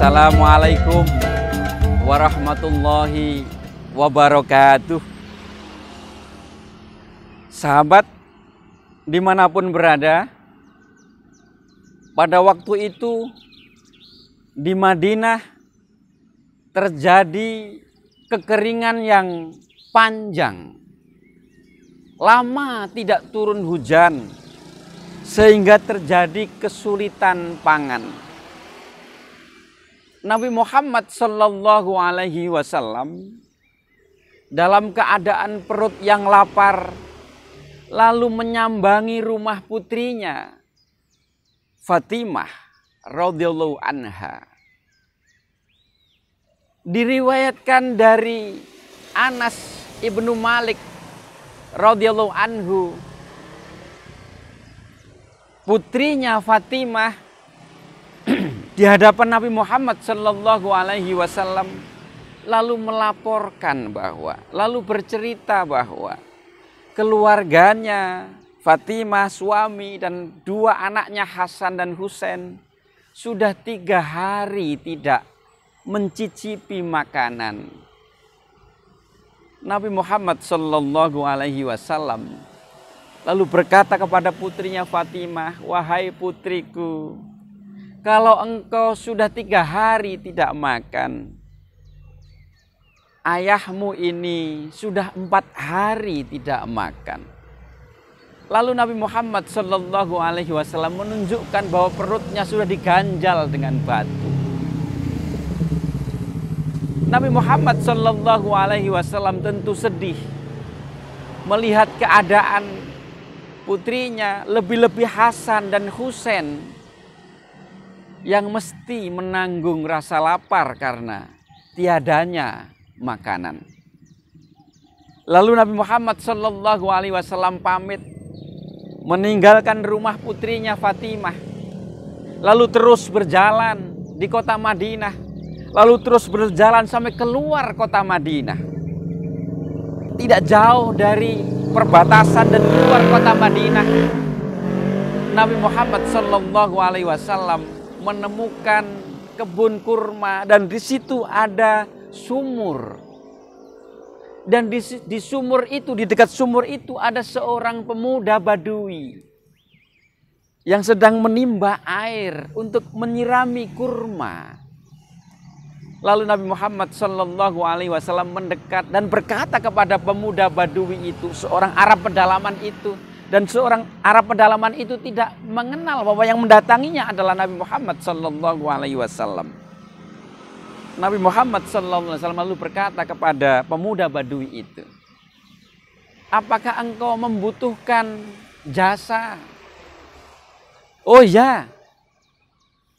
Assalamualaikum warahmatullahi wabarakatuh. Sahabat dimanapun berada, pada waktu itu di Madinah terjadi kekeringan yang panjang. Lama tidak turun hujan sehingga terjadi kesulitan pangan. Nabi Muhammad Sallallahu Alaihi Wasallam dalam keadaan perut yang lapar lalu menyambangi rumah putrinya Fatimah radhiyallahu anha. Diriwayatkan dari Anas ibnu Malik radhiyallahu anhu, putrinya Fatimah di hadapan Nabi Muhammad Sallallahu Alaihi Wasallam lalu melaporkan lalu bercerita bahwa keluarganya Fatimah, suami dan dua anaknya Hasan dan Husain sudah 3 hari tidak mencicipi makanan. Nabi Muhammad Sallallahu Alaihi Wasallam lalu berkata kepada putrinya Fatimah, "Wahai putriku, kalau engkau sudah 3 hari tidak makan, ayahmu ini sudah 4 hari tidak makan." Lalu Nabi Muhammad Sallallahu Alaihi Wasallam menunjukkan bahwa perutnya sudah diganjal dengan batu. Nabi Muhammad Sallallahu Alaihi Wasallam tentu sedih melihat keadaan putrinya, lebih-lebih Hasan dan Husain yang mesti menanggung rasa lapar karena tiadanya makanan. Lalu Nabi Muhammad Sallallahu Alaihi Wasallam pamit meninggalkan rumah putrinya Fatimah, lalu terus berjalan di kota Madinah, lalu terus berjalan sampai keluar kota Madinah. Tidak jauh dari perbatasan dan keluar kota Madinah, Nabi Muhammad Sallallahu Alaihi Wasallam menemukan kebun kurma dan di situ ada sumur. Dan di sumur itu, di dekat sumur itu ada seorang pemuda Badui yang sedang menimba air untuk menyirami kurma. Lalu Nabi Muhammad Sallallahu Alaihi Wasallam mendekat dan berkata kepada pemuda Badui itu, seorang Arab pedalaman itu, dan seorang Arab pedalaman itu tidak mengenal bahwa yang mendatanginya adalah Nabi Muhammad Sallallahu Alaihi Wasallam. Nabi Muhammad Sallallahu Alaihi Wasallam lalu berkata kepada pemuda Badui itu, "Apakah engkau membutuhkan jasa?" "Oh ya."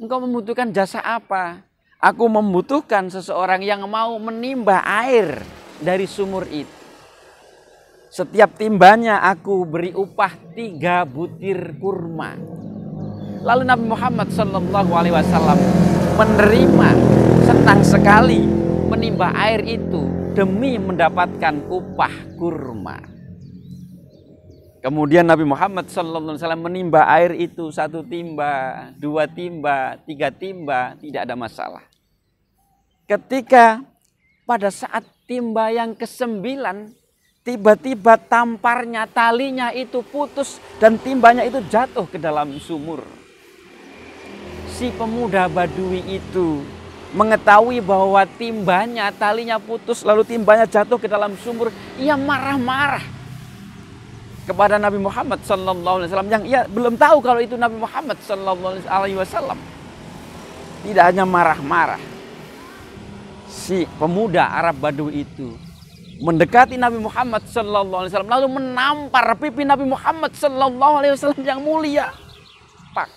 "Engkau membutuhkan jasa apa?" "Aku membutuhkan seseorang yang mau menimba air dari sumur itu. Setiap timbanya aku beri upah 3 butir kurma." Lalu Nabi Muhammad Sallallahu Alaihi Wasallam menerima, senang sekali menimba air itu demi mendapatkan upah kurma. Kemudian Nabi Muhammad Sallallahu Alaihi Wasallam menimba air itu 1 timba, 2 timba, 3 timba, tidak ada masalah. Ketika pada saat timba yang ke-9, tiba-tiba tamparnya, talinya itu putus dan timbanya itu jatuh ke dalam sumur. Si pemuda Badui itu mengetahui bahwa timbanya, talinya putus lalu timbanya jatuh ke dalam sumur. Ia marah-marah kepada Nabi Muhammad Sallallahu Alaihi Wasallam yang ia belum tahu kalau itu Nabi Muhammad Sallallahu Alaihi Wasallam. Tidak hanya marah-marah, si pemuda Arab Badui itu mendekati Nabi Muhammad Sallallahu Alaihi Wasallam lalu menampar pipi Nabi Muhammad Sallallahu Alaihi Wasallam yang mulia. Pak.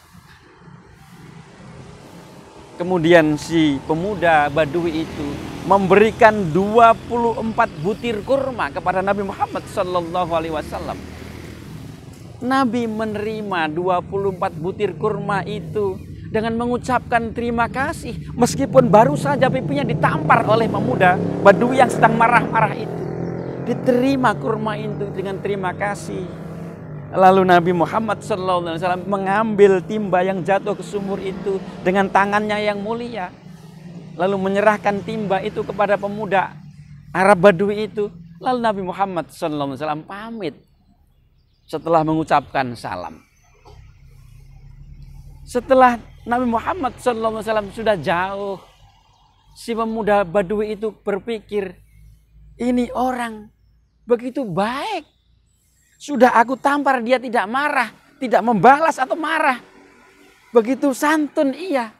Kemudian si pemuda Badui itu memberikan 24 butir kurma kepada Nabi Muhammad Sallallahu Alaihi Wasallam. Nabi menerima 24 butir kurma itu dengan mengucapkan terima kasih, meskipun baru saja pipinya ditampar oleh pemuda Badui yang sedang marah-marah itu. Diterima kurma itu dengan terima kasih. Lalu Nabi Muhammad SAW mengambil timba yang jatuh ke sumur itu dengan tangannya yang mulia. lalu menyerahkan timba itu kepada pemuda Arab Badui itu. Lalu Nabi Muhammad SAW pamit setelah mengucapkan salam. Setelah Nabi Muhammad SAW sudah jauh, si pemuda Badui itu berpikir, ini orang begitu baik. Sudah aku tampar dia tidak marah, tidak membalas atau marah. Begitu santun ia.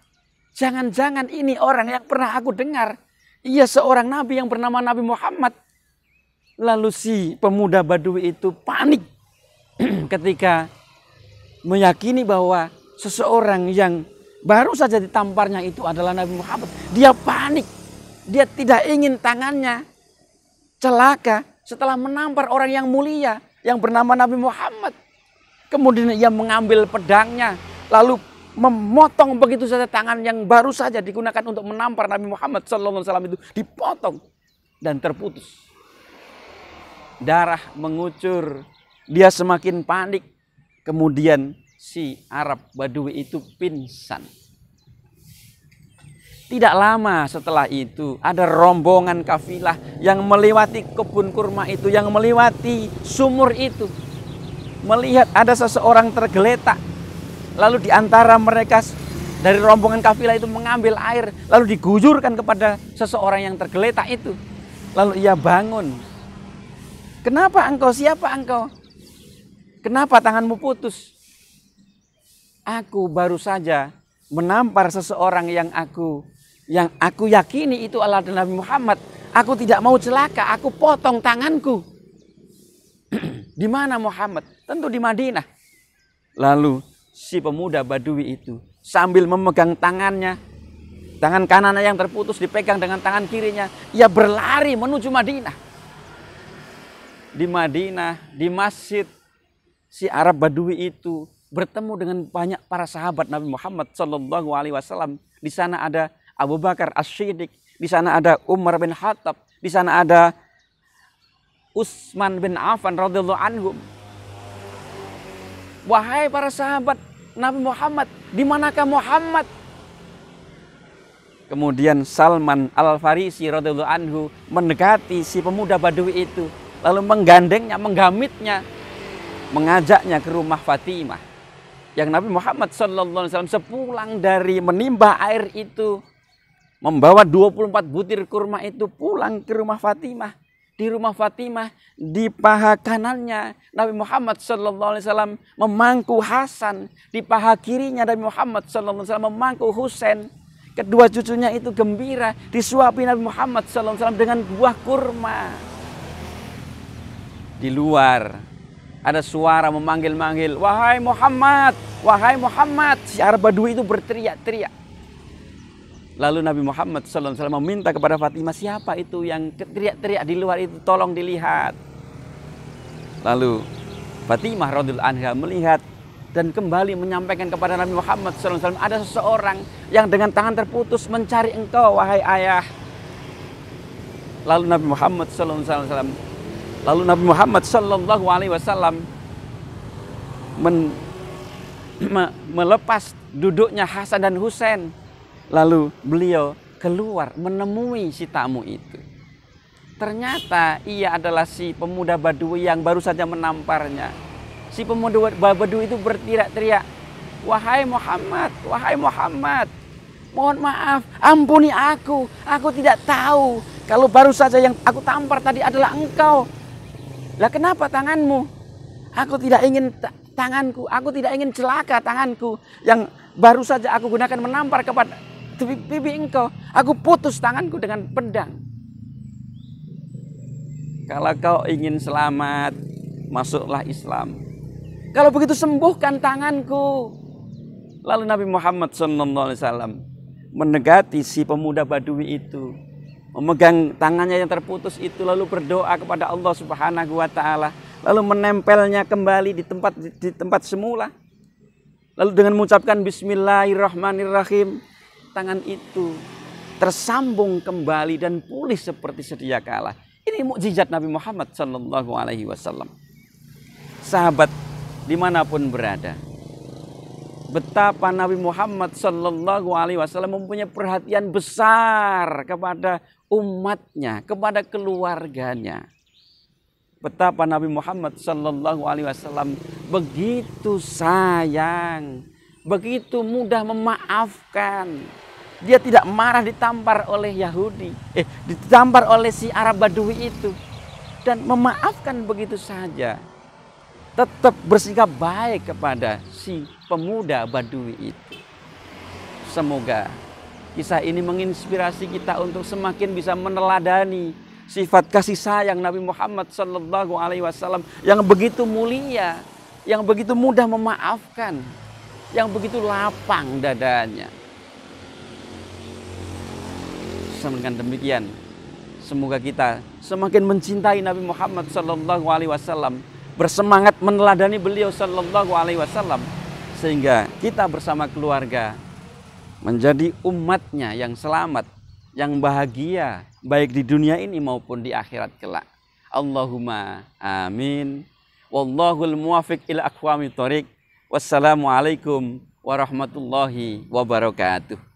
Jangan-jangan ini orang yang pernah aku dengar. Ia seorang nabi yang bernama Nabi Muhammad. Lalu si pemuda Badui itu panik ketika meyakini bahwa seseorang yang baru saja ditamparnya itu adalah Nabi Muhammad. Dia panik. Dia tidak ingin tangannya celaka setelah menampar orang yang mulia yang bernama Nabi Muhammad. Kemudian ia mengambil pedangnya lalu memotong begitu saja tangan yang baru saja digunakan untuk menampar Nabi Muhammad SAW itu, dipotong dan terputus. Darah mengucur. Dia semakin panik. Kemudian si Arab Badui itu pingsan. Tidak lama setelah itu ada rombongan kafilah yang melewati kebun kurma itu, yang melewati sumur itu. Melihat ada seseorang tergeletak. Lalu di antara mereka dari rombongan kafilah itu mengambil air. Lalu diguyurkan kepada seseorang yang tergeletak itu. Lalu ia bangun. Kenapa engkau? Siapa engkau? Kenapa tanganmu putus? Aku baru saja menampar seseorang yang aku yakini itu adalah Nabi Muhammad. Aku tidak mau celaka, aku potong tanganku. Di mana Muhammad? Tentu di Madinah. Lalu si pemuda Badui itu sambil memegang tangannya, tangan kanannya yang terputus dipegang dengan tangan kirinya, ia berlari menuju Madinah. Di Madinah, di masjid, si Arab Badui itu bertemu dengan banyak para sahabat Nabi Muhammad SAW. Di sana ada Abu Bakar As-Siddiq, di sana ada Umar bin Khattab, di sana ada Utsman bin Affan radhiyallahu anhum. Wahai para sahabat Nabi Muhammad, di manakah Muhammad? Kemudian Salman Al-Farisi radhiyallahu anhu mendekati si pemuda Badui itu, lalu menggandengnya, menggamitnya, mengajaknya ke rumah Fatimah. Yang Nabi Muhammad SAW sepulang dari menimba air itu, membawa 24 butir kurma itu pulang ke rumah Fatimah. Di rumah Fatimah, di paha kanannya Nabi Muhammad SAW memangku Hasan, di paha kirinya Nabi Muhammad SAW memangku Husain. Kedua cucunya itu gembira disuapi Nabi Muhammad SAW dengan buah kurma. Di luar ada suara memanggil-manggil, wahai Muhammad, wahai Muhammad. Si Arab Badui itu berteriak-teriak. Lalu Nabi Muhammad SAW meminta kepada Fatimah, siapa itu yang teriak-teriak di luar itu, tolong dilihat. Lalu Fatimah radhiyallahu anha melihat dan kembali menyampaikan kepada Nabi Muhammad SAW, ada seseorang yang dengan tangan terputus mencari engkau, wahai ayah. Lalu Nabi Muhammad SAW melepas duduknya Hasan dan Husain. Lalu beliau keluar menemui si tamu itu. Ternyata ia adalah si pemuda Badui yang baru saja menamparnya. Si pemuda Badui itu berteriak-teriak, wahai Muhammad, wahai Muhammad, mohon maaf, ampuni aku tidak tahu kalau baru saja yang aku tampar tadi adalah engkau. Lah kenapa tanganmu? Aku tidak ingin tanganku, aku tidak ingin celaka tanganku yang baru saja aku gunakan menampar kepada pipi engkau. Aku putus tanganku dengan pedang. Kalau kau ingin selamat, masuklah Islam. Kalau begitu sembuhkan tanganku. Lalu Nabi Muhammad SAW mendekati si pemuda Badui itu, memegang tangannya yang terputus itu, lalu berdoa kepada Allah Subhanahu wa Ta'ala, lalu menempelnya kembali di tempat semula. Lalu dengan mengucapkan Bismillahirrahmanirrahim, tangan itu tersambung kembali dan pulih seperti sedia kala. Ini mukjizat Nabi Muhammad SAW. Sahabat dimanapun berada, betapa Nabi Muhammad Sallallahu Alaihi Wasallam mempunyai perhatian besar kepada umatnya, kepada keluarganya. Betapa Nabi Muhammad Sallallahu Alaihi Wasallam begitu sayang, begitu mudah memaafkan. Dia tidak marah ditampar oleh Yahudi, ditampar oleh si Arab Badui itu, dan memaafkan begitu saja. Tetap bersikap baik kepada si pemuda Badui itu. Semoga kisah ini menginspirasi kita untuk semakin bisa meneladani sifat kasih sayang Nabi Muhammad Sallallahu Alaihi Wasallam yang begitu mulia, yang begitu mudah memaafkan, yang begitu lapang dadanya. Dengan demikian, semoga kita semakin mencintai Nabi Muhammad Sallallahu Alaihi Wasallam, bersemangat meneladani beliau Sallallahu Alaihi Wasallam, sehingga kita bersama keluarga menjadi umatnya yang selamat, yang bahagia, baik di dunia ini maupun di akhirat kelak. Allahumma amin. Wallahul muwafiq ila aqwamit thoriq. Wassalamualaikum warahmatullahi wabarakatuh.